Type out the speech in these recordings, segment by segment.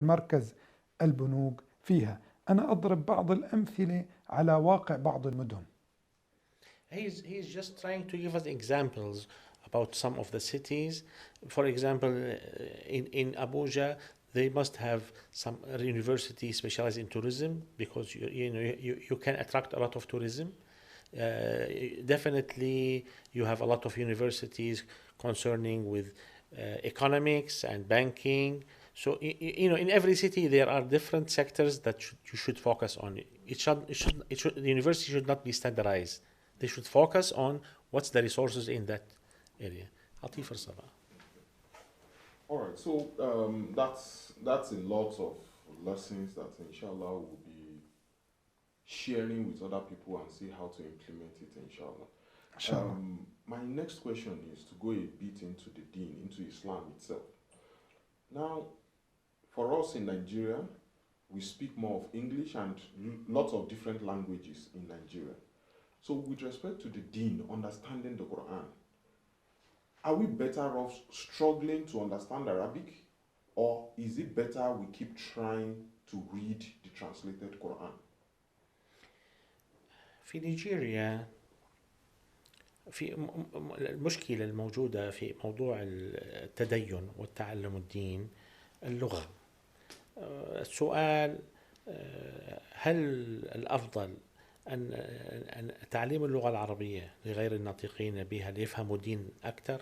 مركز البنوك فيها. أنا أضرب بعض الأمثلة على واقع بعض المدن. He's just trying to give us examples about some of the cities. For example, in Abuja, they must have some university specialized in tourism because you can attract a lot of tourism. Definitely, you have a lot of universities concerning with economics and banking. So in every city there are different sectors that you should focus on. The university should not be standardized. They should focus on what's the resources in that area. أعطيه فرصة بقى. All right, so that's a lot of lessons that inshallah we'll be sharing with other people and see how to implement it inshallah. My next question is to go a bit into the deen, into Islam itself. Now, for us in Nigeria, we speak more of English and lots of different languages in Nigeria. So with respect to the deen, understanding the Quran, are we better off struggling to understand Arabic, or is it better we keep trying to read the translated Quran? في نيجيريا في المشكلة الموجودة في موضوع التدين والتعلم الدين اللغة. السؤال هل الأفضل أن تعليم اللغة العربية لغير الناطقين بها ليفهموا الدين أكثر،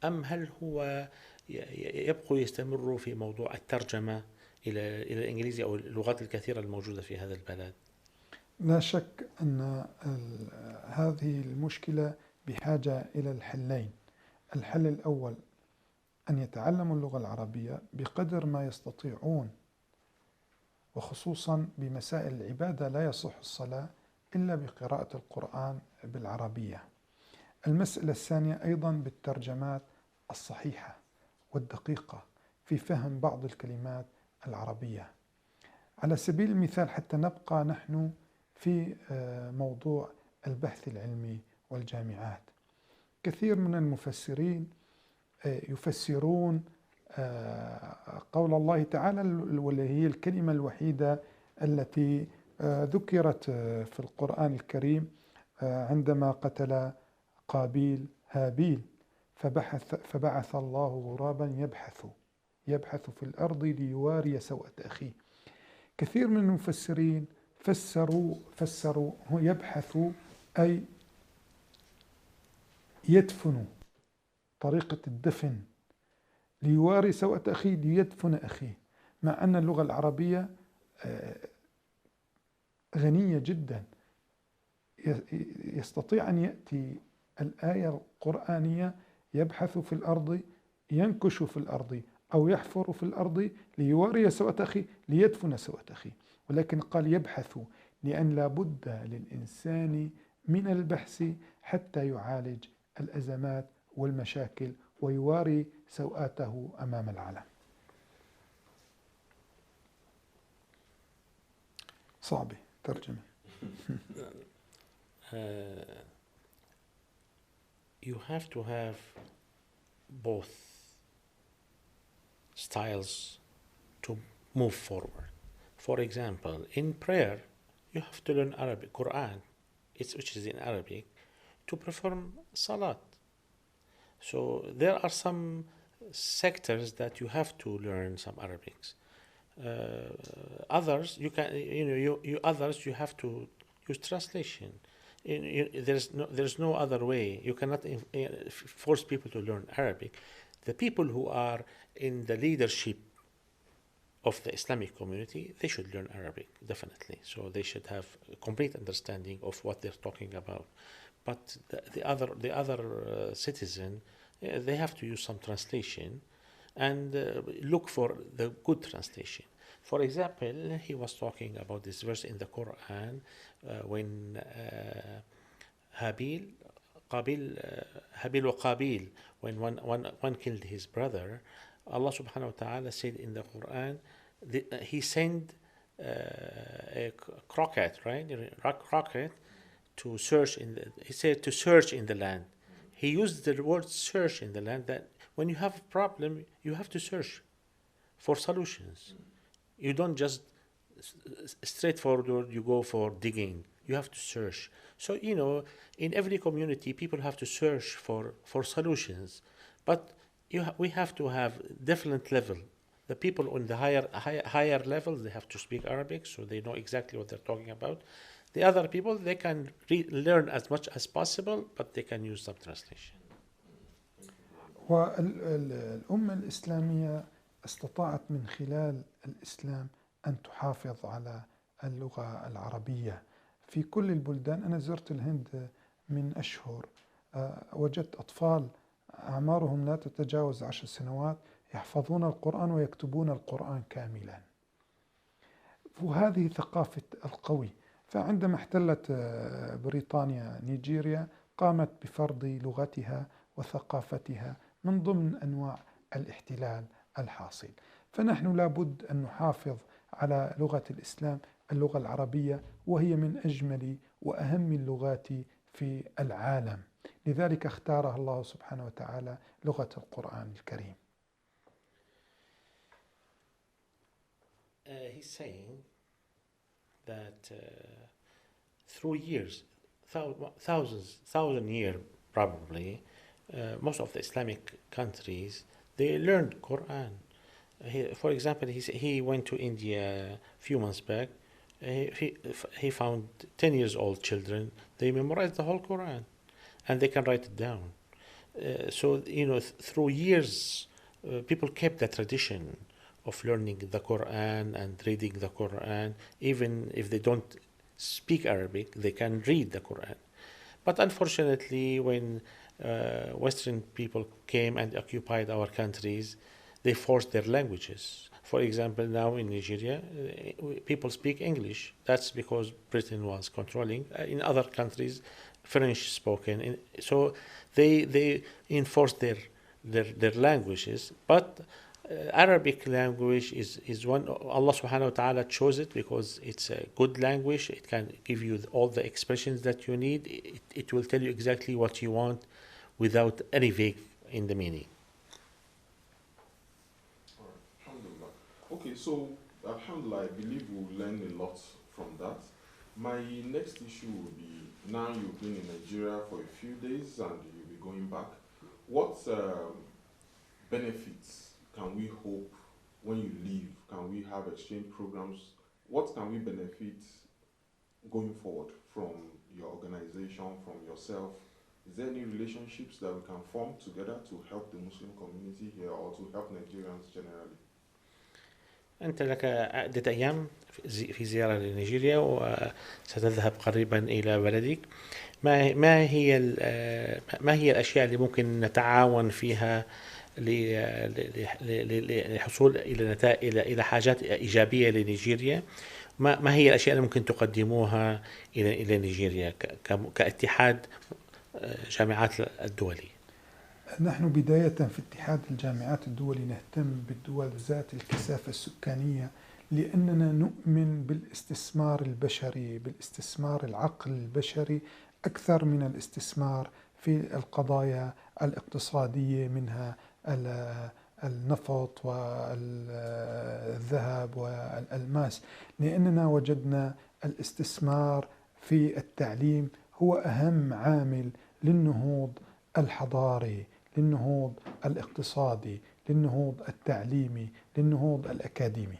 أم هل هو يبقوا يستمروا في موضوع الترجمة إلى الإنجليزي أو اللغات الكثيرة الموجودة في هذا البلد؟ لا شك أن هذه المشكلة بحاجة إلى الحلين. الحل الأول أن يتعلموا اللغة العربية بقدر ما يستطيعون، وخصوصا بمسائل العبادة لا يصح الصلاة إلا بقراءة القرآن بالعربية. المسألة الثانية أيضا بالترجمات الصحيحة والدقيقة في فهم بعض الكلمات العربية. على سبيل المثال، حتى نبقى نحن في موضوع البحث العلمي والجامعات، كثير من المفسرين يفسرون قول الله تعالى، واللي هي الكلمة الوحيدة التي ذكرت في القرآن الكريم عندما قتل قابيل هابيل، فبعث الله غرابا يبحث في الأرض ليواري سوءة أخيه. كثير من المفسرين فسروا يبحث أي يدفن، طريقة الدفن، ليواري سوءة أخيه ليدفن أخيه، مع أن اللغة العربية غنية جدا. يستطيع أن يأتي الآية القرآنية يبحث في الأرض ينكش في الأرض أو يحفر في الأرض ليواري سوءة أخيه ليدفن سوءة أخيه، ولكن قال يبحث لأن لا بد للإنسان من البحث حتى يعالج الأزمات والمشاكل ويواري سوءاته أمام العالم. صعبة ترجمة. You have to have both styles to move forward. For example, in prayer, you have to learn Arabic, Quran, which is in Arabic, to perform salat. So there are some sectors that you have to learn some Arabics. Others you can, others you have to use translation. There's no other way. You cannot force people to learn Arabic. The people who are in the leadership of the Islamic community, they should learn Arabic, definitely. So they should have a complete understanding of what they're talking about. But the other citizen, they have to use some translation and look for the good translation. For example, he was talking about this verse in the Quran when Habil wa Qabil, when one killed his brother, Allah subhanahu wa ta'ala said in the Quran, he sent a croquet, right? A croquet to search he said to search in the land. He used the word search in the land, that when you have a problem, you have to search for solutions. You don't just straightforward, you go for digging. You have to search. So, in every community, people have to search for solutions. But we have to have different level. The people on the higher level, they have to speak Arabic, so they know exactly what they're talking about. The other people, they can learn as much as possible, but they can use some translation. والأمة الإسلامية استطاعت من خلال الإسلام أن تحافظ على اللغة العربية في كل البلدان. أنا زرت الهند من أشهر، وجدت أطفال أعمارهم لا تتجاوز 10 سنوات يحفظون القرآن ويكتبون القرآن كاملا، وهذه ثقافة القوي. فعندما احتلت بريطانيا نيجيريا قامت بفرض لغتها وثقافتها من ضمن أنواع الاحتلال الحاصل. فنحن لابد أن نحافظ على لغة الإسلام، اللغة العربية، وهي من أجمل وأهم اللغات في العالم، لذلك اختارها الله سبحانه وتعالى لغة القرآن الكريم. He's saying that through years, thousand years probably, most of the Islamic countries, they learned Quran. For example, he went to India a few months back. He found 10 years old children. They memorized the whole Quran, and they can write it down. So through years, people kept the tradition of learning the Quran and reading the Quran. Even if they don't speak Arabic, they can read the Quran. But unfortunately, when Western people came and occupied our countries, they forced their languages. For example, now in Nigeria, people speak English. That's because Britain was controlling. In other countries, French spoken. So they enforced their languages. But Arabic language is one. Allah subhanahu wa ta'ala chose it because it's a good language. It can give you all the expressions that you need. It will tell you exactly what you want without any vague in the meaning. Okay, so alhamdulillah, I believe we'll learn a lot from that. My next issue will be, now you've been in Nigeria for a few days and you'll be going back. What benefits can we hope when you leave? Can we have exchange programs? What can we benefit going forward from your organization, from yourself? Is there any relationships that we can form together to help the Muslim community here or to help Nigerians generally? أنت لك عدة أيام في زيارة لنيجيريا وستذهب قريبا إلى بلدك. ما هي الأشياء اللي ممكن نتعاون فيها للحصول إلى نتائج إلى حاجات إيجابية لنيجيريا؟ ما هي الأشياء اللي ممكن تقدموها إلى نيجيريا كاتحاد جامعات الدولي؟ نحن بداية في اتحاد الجامعات الدولي نهتم بالدول ذات الكثافة السكانية، لأننا نؤمن بالاستثمار البشري، بالاستثمار العقل البشري أكثر من الاستثمار في القضايا الاقتصادية، منها النفط والذهب والألماس، لأننا وجدنا الاستثمار في التعليم هو أهم عامل للنهوض الحضاري، للنهوض الاقتصادي، للنهوض التعليمي، للنهوض الأكاديمي.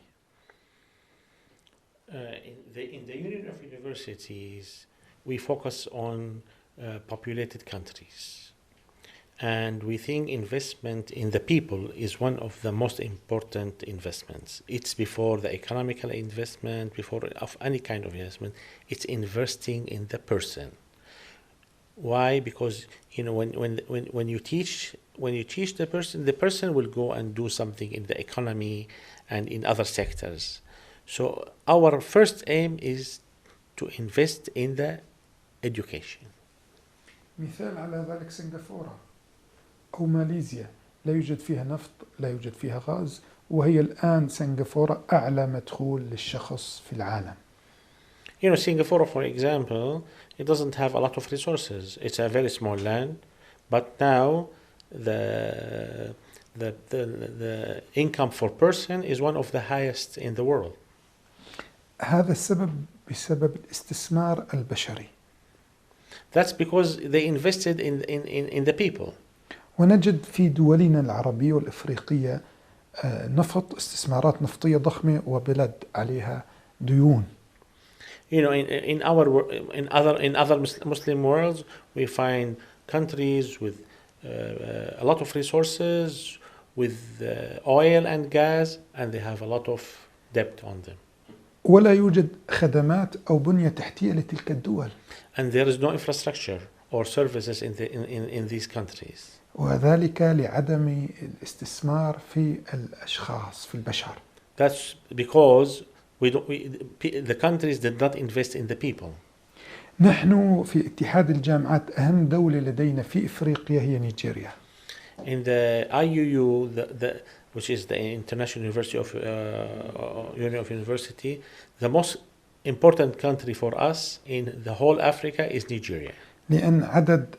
In the Union of Universities, we focus on populated countries. And we think investment in the people is one of the most important investments. It's before the economical investment, before of any kind of investment. It's investing in the person. Why? Because when you teach the person will go and do something in the economy and in other sectors. So our first aim is to invest in the education. مثال على ذلك سنغافورة أو ماليزيا، لا يوجد فيها نفط، لا يوجد فيها غاز، وهي الآن سنغافورة أعلى مدخول للشخص في العالم. Singapore, for example, it doesn't have a lot of resources. It's a very small land, but now the the income for person is one of the highest in the world. هذا السبب بسبب الاستثمار البشري. That's because they invested in the people. ونجد في دولنا العربية والإفريقية نفط، استثمارات نفطية ضخمة وبلد عليها ديون. You know, in other Muslim worlds, we find countries with a lot of resources, with oil and gas, and they have a lot of debt on them. ولا يوجد خدمات أو بنية تحتية لتلك الدول. And there is no infrastructure or services in these countries. وذلك لعدم الاستثمار في الأشخاص، في البشر. That's because the countries did not invest in the people. نحن في اتحاد الجامعات أهم دولة لدينا في إفريقيا هي نيجيريا. In the IUU, which is the International University of Union of University, the most important country for us in the whole Africa is Nigeria. لأن عدد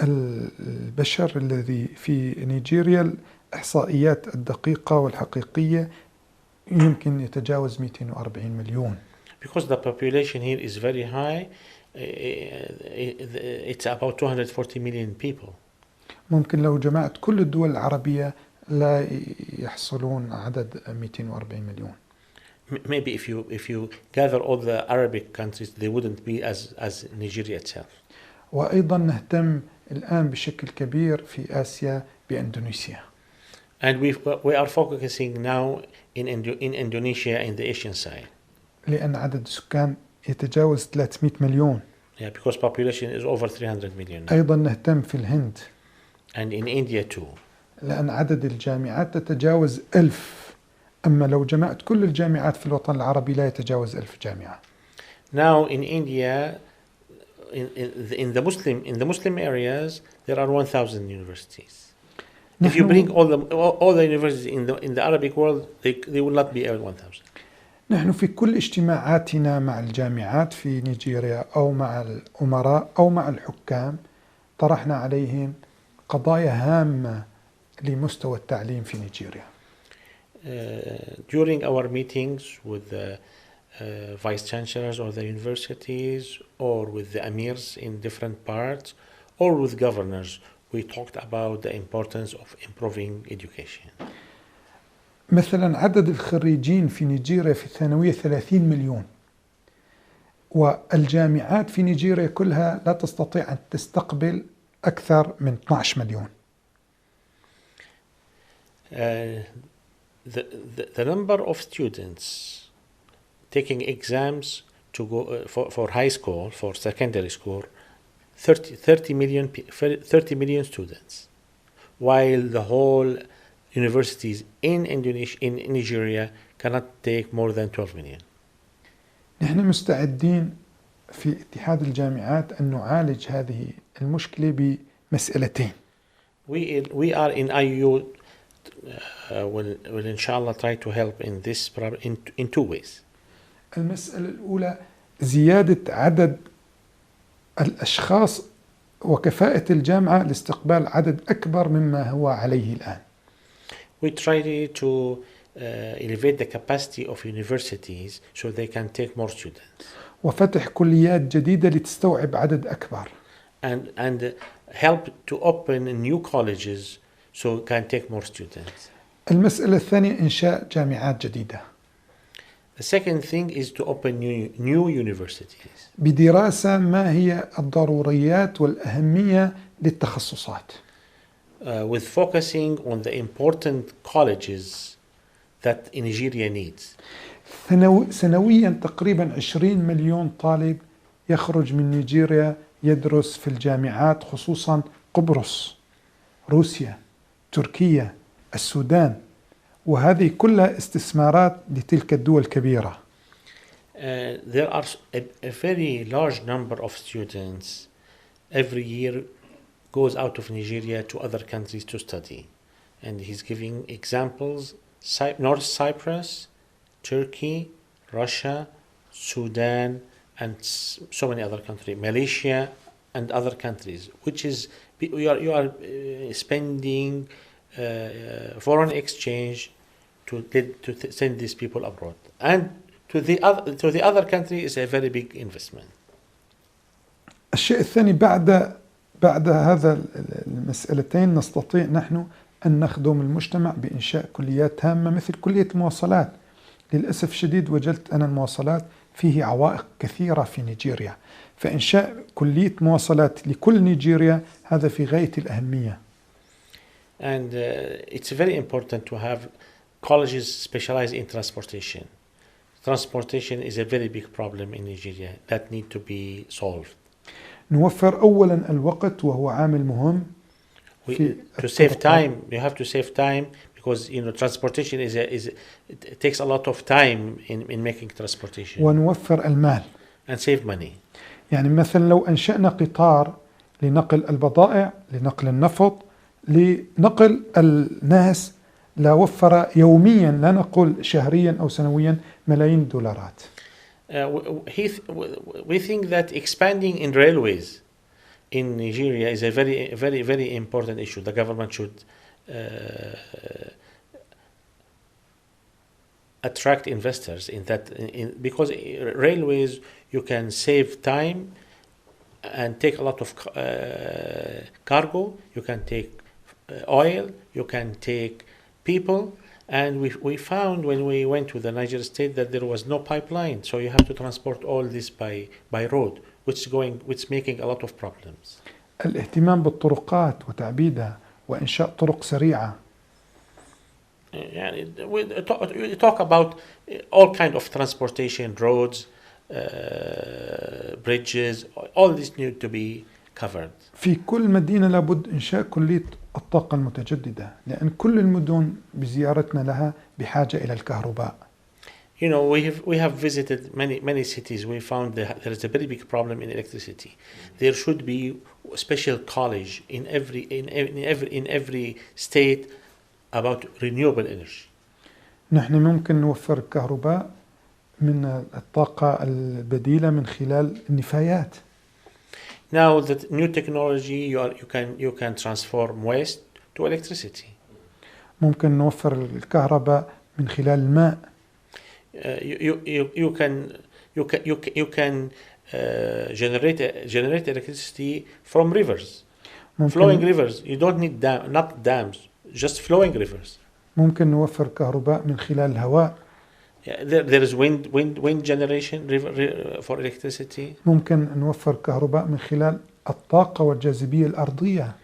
البشر الذي في نيجيريا الإحصائيات الدقيقة والحقيقية يمكن يتجاوز 240 مليون. Because the population here is very high, it's about 240 million people. ممكن لو جمعت كل الدول العربية لا يحصلون عدد 240 مليون. Maybe if you gather all the Arabic countries, they wouldn't be as Nigeria itself. وأيضا نهتم الآن بشكل كبير في آسيا بإندونيسيا. And we are focusing now in Indonesia in the Asian side. لأن عدد السكان يتجاوز 300 مليون. Yeah, because population is over 300 million. أيضا نهتم في الهند. And in India too. لأن عدد الجامعات تتجاوز 1000. أما لو جمعت كل الجامعات في الوطن العربي لا يتجاوز 1000 جامعة. Now in India, in the Muslim areas, there are 1,000 universities. If you bring all the universities in the Arabic world, they will not be 1,000. نحن في كل اجتماعاتنا مع الجامعات في نيجيريا أو مع الأمراء أو مع الحكام طرحنا عليهم قضايا هامة لمستوى التعليم في نيجيريا. During our meetings with the vice chancellors of the universities or with the emirs in different parts or with governors, we talked about the importance of improving education. مثلا عدد الخريجين في نيجيريا في الثانوية 30 مليون، والجامعات في نيجيريا كلها لا تستطيع أن تستقبل أكثر من 12 مليون. The number of students taking exams to go for high school, for secondary school, 30 million students, while the whole universities in Indonesia, in Nigeria, cannot take more than 12 million. نحن مستعدين في اتحاد الجامعات أن نعالج هذه المشكلة بمسألتين. We are in IU will inshallah try to help in this problem in two ways. المسألة الأولى زيادة عدد الأشخاص وكفاءة الجامعة لاستقبال عدد أكبر مما هو عليه الآن. We try to elevate the capacity of universities so they can take more students. وفتح كليات جديدة لتستوعب عدد أكبر. And help to open new colleges so can take more students. المسألة الثانية إنشاء جامعات جديدة. The second thing is to open new universities. بدراسة ما هي الضروريات والأهمية للتخصصات. With focusing on the important colleges that Nigeria needs. سنويا تقريبا 20 مليون طالب يخرج من نيجيريا يدرس في الجامعات، خصوصا قبرص، روسيا، تركيا، السودان، وهذه كلها استثمارات لتلك الدول الكبيرة. There are a very large number of students every year goes out of Nigeria to other countries to study. And he's giving examples: North Cyprus, Turkey, Russia, Sudan, and so many other countries, Malaysia and other countries, which is you are spending foreign exchange to send these people abroad, and to the other country is a very big investment. الشيء الثاني بعد هذا المسألتين نستطيع نحن أن نخدم المجتمع بإنشاء كليات هامة مثل كلية المواصلات. للأسف الشديد وجدت أن المواصلات فيه عوائق كثيرة في نيجيريا، فإنشاء كلية مواصلات لكل نيجيريا هذا في غاية الأهمية. And it's very important to have colleges specialized in transportation. Transportation is a very big problem in Nigeria that need to be solved. نوفر أولا الوقت وهو عامل مهم. To save time, you have to save time because transportation it takes a lot of time in making transportation. ونوفر المال. And save money. يعني مثلا لو أنشأنا قطار لنقل البضائع، لنقل النفط، لنقل الناس، لوفر يوميا لا نقول شهريا أو سنويا ملايين الدولارات. We think that expanding in railways in Nigeria is a very, very, very important issue. The government should attract investors in that, because railways you can save time and take a lot of cargo. You can take oil. You can take people. And we found when we went to the Niger state that there was no pipeline, so you have to transport all this by road, which making a lot of problems. الاهتمام بالطرقات وتعبيدها وإنشاء طرق سريعة. يعني we talk about all kind of transportation, roads, bridges, all this need to be covered. في كل مدينة لابد إنشاء كلية الطاقة المتجددة، لأن كل المدن بزيارتنا لها بحاجة إلى الكهرباء. We have visited many cities. We found that there is a very big problem in electricity. There should be a special college in every state about renewable energy. نحن ممكن نوفر الكهرباء من الطاقة البديلة من خلال النفايات. Now that new technology, you can transform waste to electricity. ممكن نوفر الكهرباء من خلال الماء. You can generate electricity from rivers, flowing rivers. You don't need not dams, just flowing rivers. ممكن نوفر كهرباء من خلال الهواء. There is wind generation for electricity. ممكن نوفر كهرباء من خلال الطاقة والجاذبية الأرضية.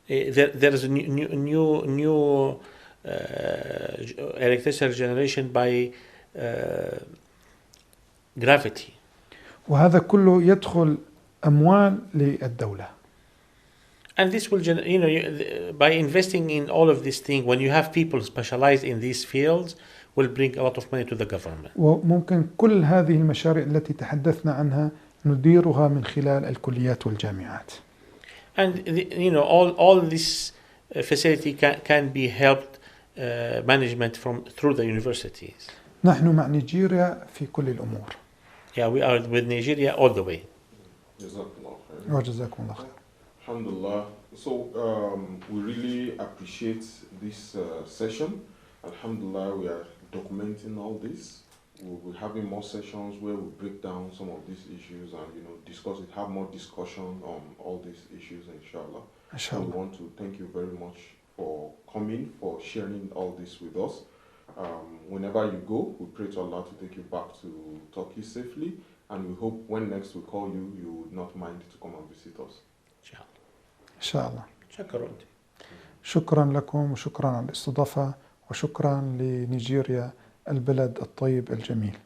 There is a new electricity generation by gravity. وهذا كله يدخل أموال للدولة. And this will by investing in all of these things, when you have people specialized in these fields, will bring a lot of money to the government. وممكن كل هذه المشاريع التي تحدثنا عنها نديرها من خلال الكليات والجامعات. And all this facility can be helped management through the universities. نحن مع نيجيريا في كل الأمور. Yeah, we are with Nigeria all the way. وجزاكم الله خير. Alhamdulillah. So we really appreciate this session. Alhamdulillah, we are documenting all this. We'll be having more sessions where we break down some of these issues and discuss it, have more discussion on all these issues, inshallah. Inshallah. We want to thank you very much for coming, for sharing all this with us. Whenever you go, we pray to Allah to take you back to Turkey safely, and we hope when next we call you, you would not mind to come and visit us. إن شاء الله. شكرا. شكرا لكم وشكرا على الاستضافة وشكرا لنيجيريا البلد الطيب الجميل.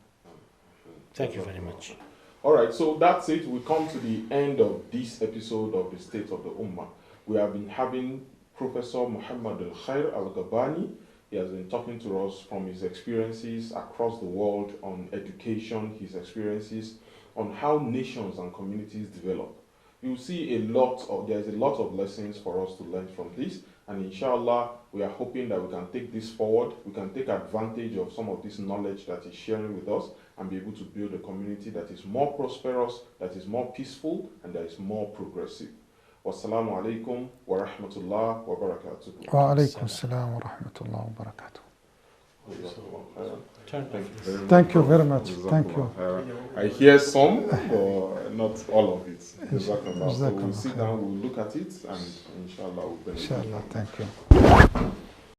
Thank you very much. All right, so that's it. We come to the end of this episode of the State of the Ummah. We have been having Professor Mohammad Khair Al-Gabani. He has been talking to us from his experiences across the world on education, his experiences on how nations and communities develop. You see there's a lot of lessons for us to learn from this, and inshallah, we are hoping that we can take this forward, we can take advantage of some of this knowledge that he's sharing with us and be able to build a community that is more prosperous, that is more peaceful, and that is more progressive. Wassalamu alaikum wa rahmatullah wa barakatuh. Wa alaikum assalam wa rahmatullah wa barakatuh. Thank you Thank you very very much. much. Thank you. I hear some, but not all of it. So Jazakallah we'll sit khair. down, we'll look at it, and inshallah we'll benefit. Inshallah. Thank you.